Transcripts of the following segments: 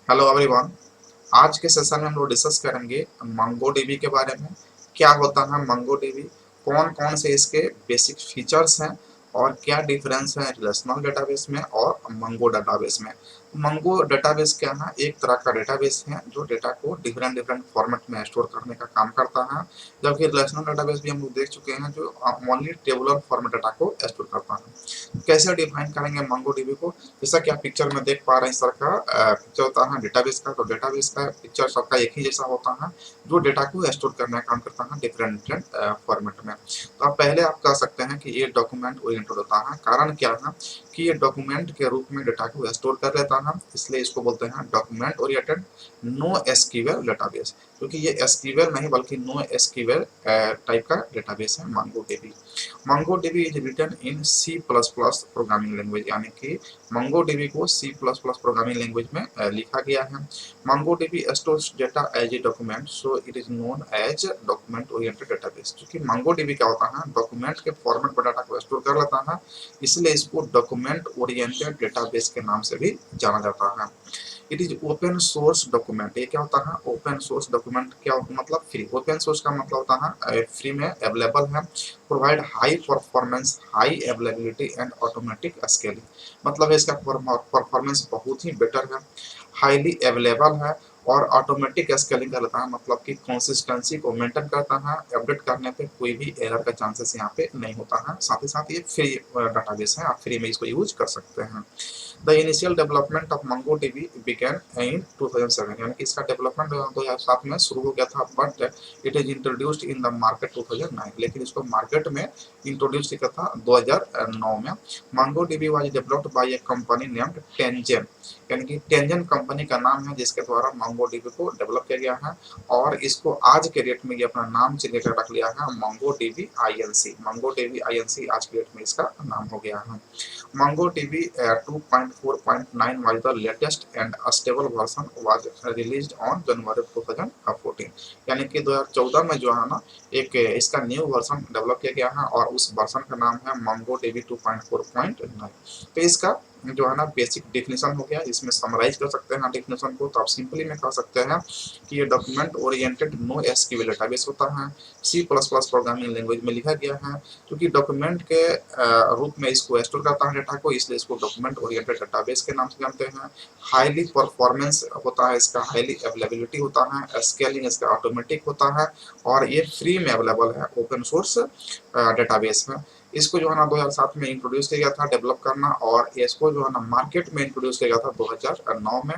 Hello everyone. आज के session में हम लोग डिस्कस करेंगे मंगोडीबी के बारे में। क्या होता है मंगोडीबी, कौन कौन से इसके बेसिक फीचर्स हैं और क्या डिफरेंस है रिलेशनल डेटाबेस में और मंगो डेटाबेस में। मंगो डेटाबेस क्या है, एक तरह का डेटाबेस है जो डेटा को डिफरेंट डिफरेंट फॉर्मेट में स्टोर करने का काम करता है, जबकि रिलेशनल डेटाबेस भी हम लोग देख चुके हैं जो ओनली टेबुलर फॉर्मेट डेटा को स्टोर करता है। कैसे डिफाइन करेंगे मंगोडीबी को, जैसा कि आप पिक्चर में देख पा रहे हैं। इस तरह का पिक्चर होता है डेटाबेस का, तो डेटाबेस का पिक्चर सबका एक ही जैसा होता है जो डेटा को स्टोर करने का काम करता है डिफरेंट डिफरेंट फॉर्मेट में। तो आप पहले आप कह सकते हैं कि ये डॉक्यूमेंट ओरिएंटेड होता है। कारण क्या है कि ये डॉक्यूमेंट के रूप में डेटा को स्टोर कर लेता है, इसलिए इसको बोलते हैं document oriented no SQL database, क्योंकि ये एसक्यूएल नहीं बल्कि नो एसक्यूएल टाइप का डेटाबेस है MongoDB. MongoDB is written in C++ programming language, यानी कि MongoDB को C++ प्रोग्रामिंग लैंग्वेज में लिखा गया है। MongoDB stores data as a document, so it is known as document oriented database। क्योंकि MongoDB क्या होता है, डॉक्यूमेंट के फॉर्मेट पर डाटा को स्टोर कर लेता है, इसलिए इसको डॉक्यूमेंट ओरिएंटेड डेटाबेस के नाम से भी जाना जाता है। It is open source document. ये क्या होता है ओपन सोर्स डॉक्यूमेंट, क्या मतलब फ्री। ओपन सोर्स का मतलब होता है फ्री में अवेलेबल है। Provide high performance, high availability and automatic scaling, मतलब इसका परफॉर्मेंस बहुत ही बेटर है, हाईली अवेलेबल है और ऑटोमेटिक स्केलिंग कर लेता है, मतलब कि कंसिस्टेंसी को मेंटेन करता है। अपडेट करने पे कोई भी एरर का चांसेस यहाँ पे नहीं होता है। साथ ही साथ ये फ्री डाटाबेस है, आप फ्री में इसको यूज कर सकते हैं। The initial development of MongoDB began in 2007, यानी कि इसका डेवलपमेंट 2007 में शुरू हो गया था, but it is introduced in the market 2009, लेकिन इसको मार्केट में इंट्रोड्यूस किया था 2009 में। MongoDB was developed by A company named tangent, यानी कि टेंजन कंपनी का नाम है जिसके द्वारा MongoDB को डेवलप किया गया है, और इसको आज के डेट में ये अपना नाम से लेकर रख लिया है MongoDB INC। MongoDB INC आज के डेट में इसका नाम हो गया है। MongoDB 2.4.9 was the latest and stable version was released on January 2014, यानी कि 2014 में जो है ना एक इसका न्यू वर्जन डेवलप किया गया है और उस वर्जन का नाम है MongoDB 2.4.9। तो इसका जो है ना बेसिक डेफिनेशन हो गया, इसमें समराइज कर सकते हैं डेफिनेशन को, तो आप सिंपली में कह सकते हैं कि ये document oriented no SQL database होता है, C++ प्रोग्रामिंग लैंग्वेज में लिखा गया है। क्योंकि डॉक्यूमेंट के रूप में इसको स्टोर करता है डेटा को, इसलिए इसको डॉक्यूमेंट ओरिएंटेड डेटाबेस के नाम से जानते हैं। हाईली परफॉर्मेंस होता है इसका, हाईली अवेलेबिलिटी होता है, स्केलिंग इसका ऑटोमेटिक होता है, और ये फ्री में अवेलेबल है ओपन सोर्स डेटाबेस में। इसको जो है ना 2007 में इंट्रोड्यूस किया गया था डेवलप करना, और इसको जो है ना मार्केट में इंट्रोड्यूस किया गया था 2009 में।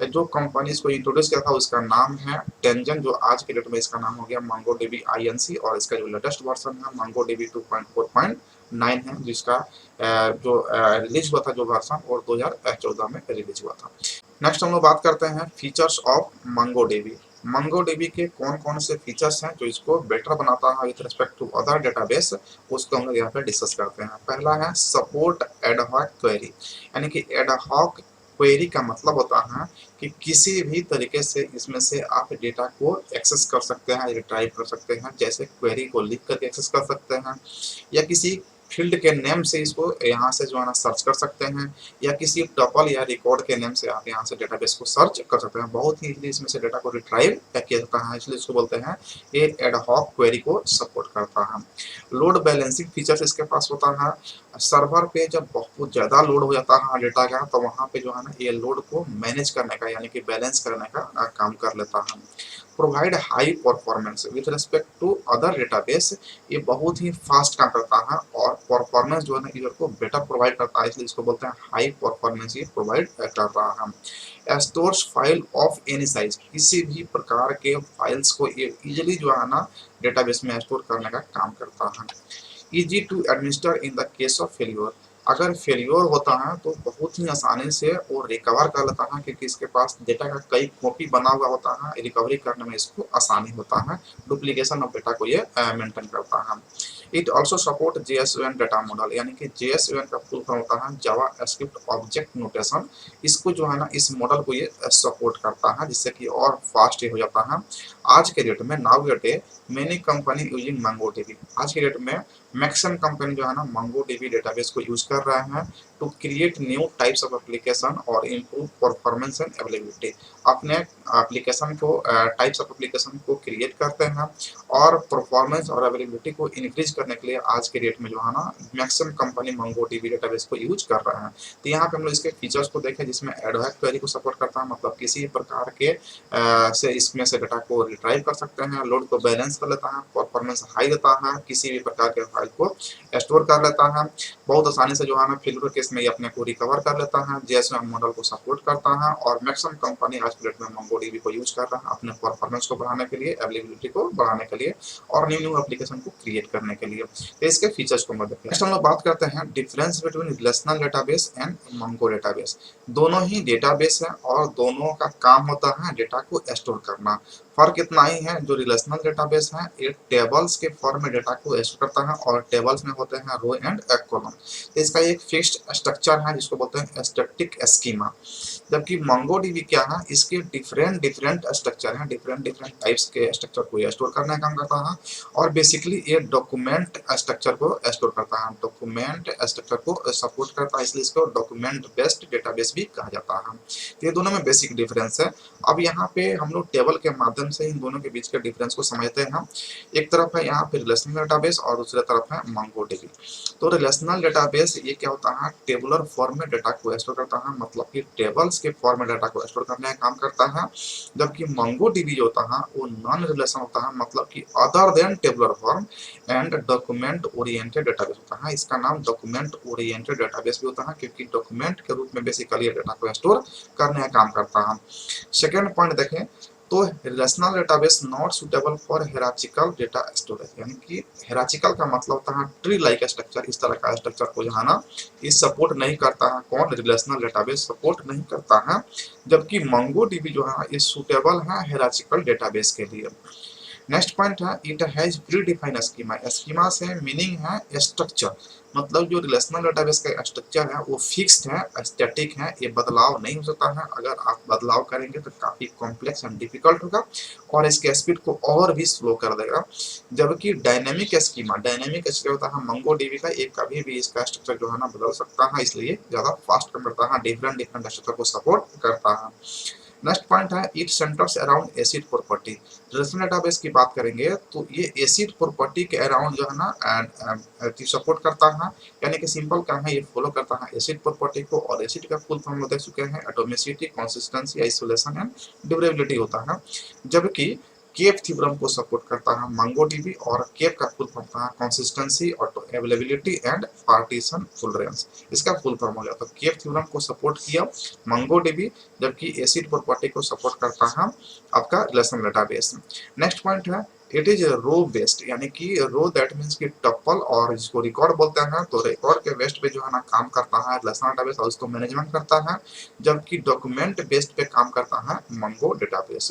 जो कंपनी इसको इंट्रोड्यूस किया था उसका नाम है टेंजन, जो आज के डेट में इसका नाम हो गया MongoDB INC, और इसका जो लेटेस्ट वर्जन है MongoDB 2.4.9 है, जिसका जो रिलीज हुआ था जो वर्जन, और 2014 में रिलीज हुआ था। नेक्स्ट हम लोग बात करते हैं फीचर्स ऑफ MongoDB। MongoDB के कौन कौन से फीचर्स हैं जो इसको बेटर बनाता है with respect to other database, उसको हम लोग यहाँ पे डिस्कस करते हैं। पहला है सपोर्ट एडहॉक क्वेरी, यानी कि एडहॉक क्वेरी का मतलब होता है कि किसी भी तरीके से इसमें से आप डेटा को एक्सेस कर सकते हैं, रिट्राइव कर सकते हैं, जैसे क्वेरी को लिख करके एक्सेस कर सकते हैं, या किसी फील्ड के नेम से इसको यहाँ से जो है ना सर्च कर सकते हैं, या किसी टपल या रिकॉर्ड के नेम से आप यहाँ से डेटाबेस को सर्च कर सकते हैं। बहुत ही इजीली इसमें से डेटा को रिट्राइव किया जाता है, इसलिए इसको बोलते हैं ये एडहॉक क्वेरी को सपोर्ट करता है। लोड बैलेंसिंग फीचर्स इसके पास होता है। सर्वर पे जब बहुत ज़्यादा लोड हो जाता है डेटा का, तो वहाँ पे जो है ना ये लोड को मैनेज करने का, यानी कि बैलेंस करने का काम कर लेता है। Provide high performance with respect to other database, ये बहुत ही फास्ट काम करता है और परफॉर्मेंस जो है ना यूजर को बेटर प्रोवाइड करता है, इसलिए इसको बोलते हैं हाई परफॉर्मेंस ये प्रोवाइड कर रहा है। Stores file of any size, किसी भी प्रकार के फाइल्स को ये इजीली जो है ना डेटाबेस में स्टोर करने का काम करता है। Easy to administer in the case of failure, अगर फेल्योर होता है तो बहुत ही आसानी से वो रिकवर कर लेता है, क्योंकि इसके पास डेटा का कई कॉपी बना हुआ होता है, रिकवरी करने में इसको आसानी होता है, डुप्लीकेशन ऑफ डेटा को ये मेंटेन करता है। It also support JSON data model, यानी कि JSON का फुल फॉर्म होता है जावा स्क्रिप्ट ऑब्जेक्ट नोटेशन, इसको जो है ना इस मॉडल को ये सपोर्ट करता है, जिससे कि और फास्ट हो जाता है। आज के डेट में now day many company using MongoDB, आज के डेट में मैक्सिमम कंपनी जो है ना MongoDB डेटाबेस को यूज कर रहे हैं to create new types of application और इम्प्रूव परफॉर्मेंस एंड अवेलेबिलिटी। अपने एप्लीकेशन को टाइप्स ऑफ एप्लीकेशन को क्रिएट करते हैं और परफॉर्मेंस और अवेलेबिलिटी को इंक्रीज करने के लिए आज के डेट में जो है ना मैक्सिमम कंपनी MongoDB डेटाबेस को यूज कर रहे हैं। तो यहाँ पे हम लोग इसके फीचर्स को देखें, जिसमें एडहॉक क्वेरी को सपोर्ट करता है, मतलब किसी प्रकार के से इसमें से डाटा को रिट्राइव कर सकते हैं, लोड को बैलेंस कर लेता है, परफॉर्मेंस हाई देता है, किसी भी प्रकार के फाइल को स्टोर कर लेता है, बहुत आसानी से जो है ना फेलियर केस में ये अपने को रिकवर कर लेता है, JSON मॉडल को सपोर्ट करता है। और मैक्सिमम कंपनी आज के डेट में MongoDB को यूज कर रहा है अपने परफॉर्मेंस को बढ़ाने के लिए, अवेलेबिलिटी को बढ़ाने के लिए और न्यू न्यू एप्लीकेशन को क्रिएट करने के लिए। तो इसके फीचर्स को मैं देखते हैं। नेक्स्ट हम लोग बात करते हैं difference between relational database and Mongo database. दोनों ही डेटाबेस है और दोनों का काम होता है डेटा को स्टोर करना। फर्क इतना ही है, जो रिलेशनल डेटाबेस है ये टेबल्स के फॉर्म में डेटा को स्टोर करता है और टेबल्स में होते हैं रो एंड कॉलम। तो इसका एक फिक्स्ड स्ट्रक्चर है जिसको बोलते हैं स्टैटिक स्कीमा। जबकि MongoDB क्या है, इसके डिफरेंट स्ट्रक्चर हैं, डिफरेंट टाइप्स के स्ट्रक्चर को स्टोर करने का काम करता है और बेसिकली ये डॉक्यूमेंट स्ट्रक्चर को स्टोर करता है, डॉक्यूमेंट स्ट्रक्चर को सपोर्ट करता है, इसलिए इसको डॉक्यूमेंट बेस्ड डेटाबेस भी कहा जाता है। ये दोनों में बेसिक डिफरेंस है। अब यहाँ पे हम लोग टेबल के माध्यम से इन दोनों के बीच के डिफरेंस को समझते हैं। एक तरफ है यहाँ पे रिलेशनल डेटाबेस और दूसरी तरफ है MongoDB। तो रिलेशनल डेटाबेस ये क्या होता है, टेबुलर फॉर्म में डेटा को स्टोर करता है, मतलब कि टेबल्स के फॉर्म में डेटा को स्टोर करने का काम करता है। जबकि MongoDB जो होता है वो नॉन रिलेशन होता है, मतलब कि other than tabular form and document oriented database होता है। इसका नाम डॉक्यूमेंट ओरिएंटेड डेटाबेस भी होता है क्योंकि डॉक्यूमेंट के रूप में बेसिकली डेटा को स्टोर करने का काम करता है। सेकेंड पॉइंट देखें तो relational database not suitable for hierarchical data storage, यानी कि हेराचिकल का मतलब होता है ट्री लाइक स्ट्रक्चर, इस तरह का स्ट्रक्चर को जो है ना इस सपोर्ट नहीं करता है। कौन? रिलेशनल डेटाबेस सपोर्ट नहीं करता है। जबकि MongoDB जो है ये सुटेबल है हेराचिकल डेटाबेस के लिए। नेक्स्ट पॉइंट है it has pre defined schema. Schema से मीनिंग है स्ट्रक्चर, मतलब जो रिलेशनल डेटाबेस का स्ट्रक्चर है वो फिक्स्ड है, स्टैटिक है, ये बदलाव नहीं हो सकता है। अगर आप बदलाव करेंगे तो काफी कॉम्प्लेक्स एंड डिफिकल्ट होगा और इसके स्पीड को और भी स्लो कर देगा। जबकि डायनेमिक स्कीमा होता है MongoDB का, एक कभी भी इसका स्ट्रक्चर जो है ना बदल सकता है, इसलिए ज्यादा फास्ट काम करता है, डिफरेंट स्ट्रक्चर को सपोर्ट करता है। नेक्स्ट पॉइंट है it centres around acid property. Relational database की बात करेंगे तो ये एसिड प्रॉपर्टी के अराउंड जो है ना सपोर्ट करता है, यानी कि सिंपल क्या है, ये फॉलो करता है एसिड प्रॉपर्टी को। और एसिड का फुल फॉर्म देख चुके हैं, atomicity, consistency, isolation and durability होता है। जबकि केप थ्योरम को सपोर्ट करता है MongoDB और केप का फुल फॉर्म है consistency, auto availability and partition tolerance. इसका फुल फॉर्म हो गया। तो केप थ्योरम को सपोर्ट किया MongoDB, जबकि एसिड प्रॉपर्टी को सपोर्ट करता है आपका रिलेशनल डेटाबेस। नेक्स्ट पॉइंट है इट इज रो बेस्ड, यानी कि रो दैट मीन्स कि टपल और जिसको रिकॉर्ड बोलते हैं, तो रिकॉर्ड के बेस्ड पे जो है ना काम करता है रिलेशनल डेटाबेस और उसको मैनेजमेंट करता है। जबकि डॉक्यूमेंट बेस्ड पे काम करता है Mongo डेटाबेस।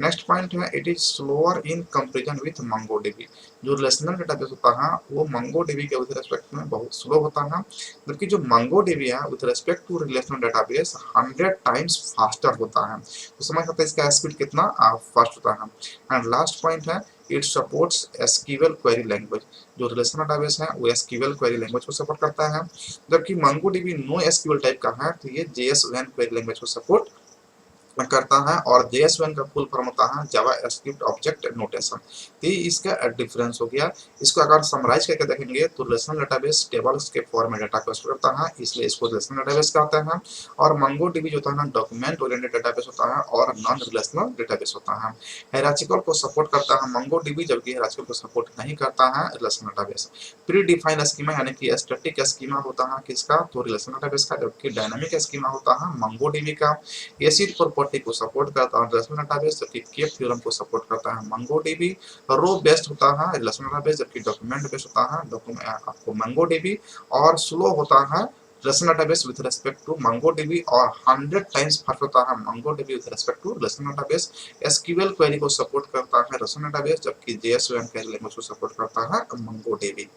नेक्स्ट पॉइंट है it is slower in comparison with MongoDB। जो रिलेशनल डेटाबेस होता है वो MongoDB के विद रेस्पेक्ट में बहुत स्लो होता है, जबकि जो MongoDB है with respect to relational database 100 times faster होता है। तो समझ सकते हैं इसका स्पीड कितना फास्ट होता है। एंड लास्ट पॉइंट है it supports SQL query language. जो रिलेशनल डेटाबेस है वो एसक्यूएल क्वेरी लैंग्वेज को सपोर्ट करता है, जबकि MongoDB नो एसक्यूएल टाइप का है, तो ये JSON क्वेरी लैंग्वेज को सपोर्ट करता है। और JSON का फुल फॉर्म होता है जावास्क्रिप्ट ऑब्जेक्ट नोटेशन। तो इसका डिफरेंस हो गया। इसको अगर समराइज करके देखेंगे तो रिलेशनल डेटाबेस टेबल्स के फॉर्म में डेटा को स्टोर करता है, इसलिए इसको रिलेशनल डेटाबेस कहते हैं। और MongoDB जो होता है ना डॉक्यूमेंट ओरिएंटेड डेटाबेस होता है और नॉन रिलेशनल डेटाबेस होता है। हेराचिकल को सपोर्ट करता है MongoDB, जबकि हेराचिकल को सपोर्ट नहीं करता है relational database. Pre defined schema यानी कि स्टैटिक स्कीमा होता है किसका, तो रिलेशनल डेटाबेस का, जबकि डायनामिक स्कीमा होता है MongoDB का। एसिड प्रॉपर्टी को सपोर्ट करता है रिलेशनल डेटाबेस, जबकि केप थ्योरम को सपोर्ट करता है MongoDB। रो बेस्ड होता है रिलेशनल डेटाबेस, जबकि डॉक्यूमेंट बेस्ड होता है आपको MongoDB। और स्लो होता है relational database with respect to MongoDB और 100 टाइम्स फास्ट होता है MongoDB with respect to relational database. SQL query को सपोर्ट करता है रिलेशनल डेटाबेस, जबकि JSON क्वेरी लैंग्वेज को सपोर्ट करता है MongoDB।